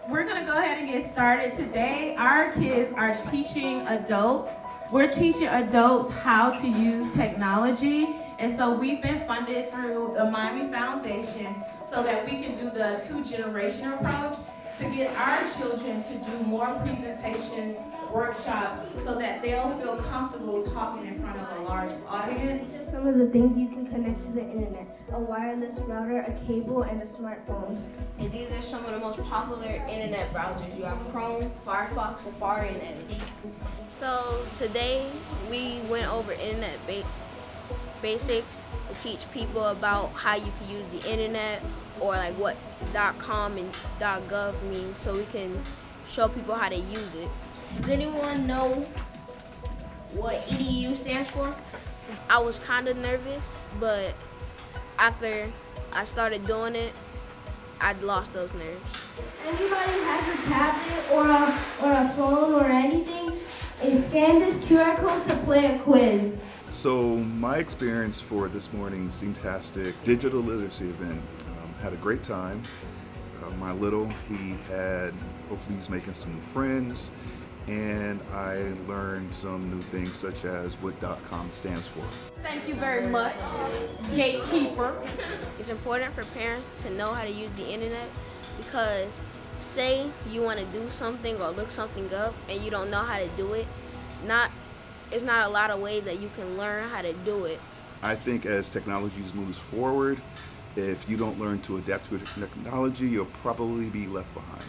We're gonna go ahead and get started. Today, our kids are teaching adults. We're teaching adults how to use technology. And so we've been funded through the Miami Foundation so that we can do the two-generation approach to get our children to do more presentations, workshops, so that they'll feel comfortable talking in front of a large audience. These are some of the things you can connect to the internet: a wireless router, a cable, and a smartphone. And these are some of the most popular internet browsers. You have Chrome, Firefox, Safari, and Edge. So today we went over internet basics to teach people about how you can use the internet, or like what .com and .gov means, so we can show people how to use it. Does anyone know what EDU stands for? I was kind of nervous, but after I started doing it, I'd lost those nerves. Anybody has a tablet or a phone or anything, and scan this QR code to play a quiz. So my experience for this morning's Steamtastic digital literacy event, had a great time. My little, hopefully he's making some new friends, and I learned some new things such as what .com stands for. Thank you very much, gatekeeper. It's important for parents to know how to use the internet, because say you want to do something or look something up and you don't know how to do it, it's not a lot of ways that you can learn how to do it. I think as technology moves forward, if you don't learn to adapt to technology, you'll probably be left behind.